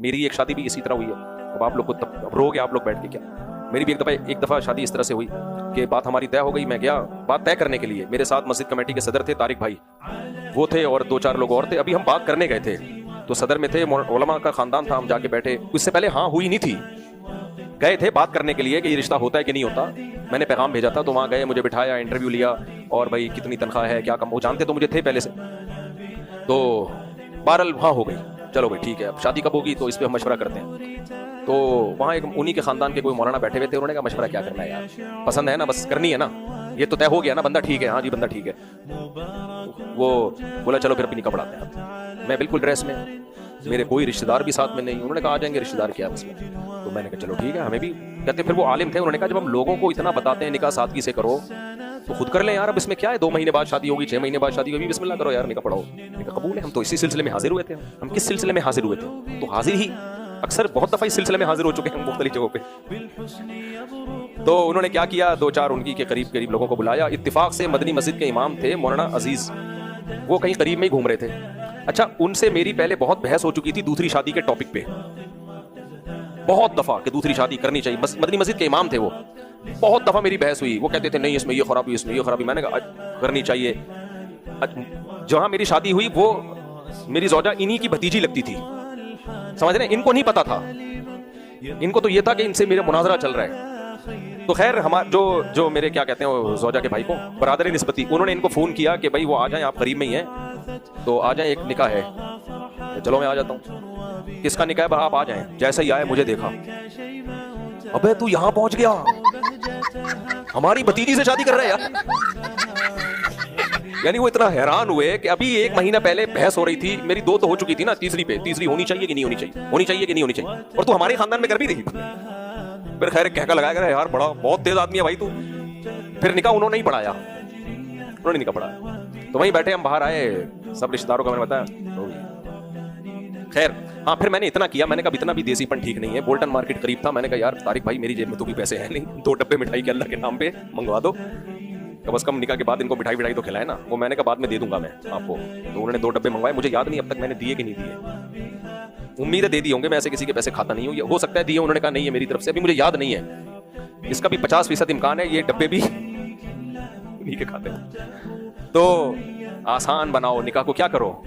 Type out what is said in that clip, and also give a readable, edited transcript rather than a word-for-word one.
मेरी एक शादी भी इसी तरह हुई है। अब आप लोग को तब रोगे आप लोग बैठ के क्या। मेरी भी एक दफ़ा शादी इस तरह से हुई कि बात हमारी तय हो गई। मैं गया बात तय करने के लिए, मेरे साथ मस्जिद कमेटी के सदर थे तारिक भाई, वो थे और 2-4 लोग और थे। अभी हम बात करने गए थे तो सदर में थे, उलमा का खानदान था, हम जाके बैठे। उससे पहले हाँ हुई नहीं थी, गए थे बात करने के लिए कि ये रिश्ता होता है कि नहीं होता। मैंने पैगाम भेजा था तो वहाँ गए, मुझे बिठाया, इंटरव्यू लिया और भाई कितनी तनख्वाह है क्या कम, वो जानते तो मुझे थे पहले से। तो बहरहाल हाँ हो गई, चलो भाई ठीक है, अब शादी कब होगी तो इस पर हम मशवरा करते हैं। तो वहाँ एक उन्हीं के खानदान के कोई मौलाना बैठे हुए थे, उन्होंने कहा मशवरा क्या करना है यार, पसंद है ना, बस करनी है ना, ये तो तय हो गया ना, बंदा ठीक है, हाँ जी बंदा ठीक है। वो बोला चलो फिर अपनी निकाह पढ़ाते हैं। मैं बिल्कुल ड्रेस में, मेरे कोई रिश्तेदार भी साथ में नहीं, उन्होंने कहा आ जाएंगे रिश्तेदार क्या बस में। तो मैंने कहा चलो ठीक है, हमें भी कहते। फिर वो आलिम थे, उन्होंने कहा जब हम लोगों को इतना बताते हैं निकाह सादगी से करो तो खुद कर लें यार, अब इसमें क्या है, 2 महीने बाद शादी होगी, 6 महीने बाद शादी होगी, बिस्मिल्लाह करो यार, निकाह पढ़ाओ। निकाह कबूल है, हम तो इसी सिलसिले में हाजिर हुए थे। हम किस सिलसिले में हाजिर हुए थे, तो हाजिर ही अक्सर बहुत दफा इस सिलसिले में हाजिर हो चुके हैं मुख्तलिफ जगहों पे। तो उन्होंने क्या किया, 2-4 उनकी के करीब लोगों को बुलाया। इत्तिफाक से मदनी मस्जिद के इमाम थे मौलाना अजीज, वो कहीं करीब में ही घूम रहे थे। अच्छा, उनसे मेरी पहले बहुत बहस हो चुकी थी दूसरी शादी के टॉपिक पे, बहुत दफा कि दूसरी शादी करनी चाहिए। बस मदनी मस्जिद के इमाम थे वो, बहुत दफा मेरी बहस हुई। वो कहते थे नहीं इसमें ये खराबी, इसमें ये खराबी। मैंने कहा करनी चाहिए। जहां मेरी शादी हुई वो मेरी ज़ौजा इन्हीं की भतीजी लगती थी, समझ रहे, इनको नहीं पता था, इनको तो ये था कि इनसे मेरा मुनाजरा चल रहा है। तो खैर हमारे जो मेरे क्या कहते हैं ज़ौजा के भाई को बरादर निस्बती, उन्होंने इनको फोन किया कि भाई वो आ जाएं, आप करीब में ही हैं तो आ जाएं, एक निकाह है। तो चलो मैं आ जाता हूँ। किसका निकाह है, आप आ जाएं। जैसे ही आए मुझे देखा, अबे तू यहाँ पहुंच गया, हमारी भतीजी से शादी कर रहे हैं यार। यानी वो इतना हैरान हुए कि अभी 1 महीना पहले बहस हो रही थी, मेरी 2 तो हो चुकी थी ना, तीसरी होनी चाहिए कि नहीं होनी चाहिए, होनी चाहिए कि नहीं होनी चाहिए, और तू हमारे खानदान में कर भी रही। फिर खैर कहका लगाया यार, बड़ा बहुत तेज आदमी है भाई तू। फिर निकाह उन्होंने ही पढ़ाया, उन्होंने निकाह पढ़ाया। तो वहीं बैठे हम बाहर आए, सब रिश्तेदारों का मैंने बताया। खैर हाँ, फिर मैंने इतना किया, मैंने कहा इतना भी देसीपन ठीक नहीं है। बोल्टन मार्केट करीब था, मैंने कहा यार तारिक भाई मेरी जेब में तो भी पैसे हैं नहीं, 2 डब्बे मिठाई के अल्लाह के नाम पे मंगवा दो, कम से कम निकाह के बाद इनको मिठाई तो खिलाए ना। वो मैंने कहा बाद में दे दूंगा मैं आपको। तो उन्होंने 2 डब्बे मंगवाए, मुझे याद नहीं अब तक मैंने दिए कि नहीं दिए, उम्मीद है दे दिए होंगे, मैं ऐसे किसी के पैसे खाता नहीं हूँ, हो सकता है दिए, उन्होंने कहा नहीं है मेरी तरफ से, अभी मुझे याद नहीं है। इसका भी 50% इम्कान है ये डब्बे भी उन्हीं के खाते हैं। तो आसान बनाओ निकाह को, क्या करो।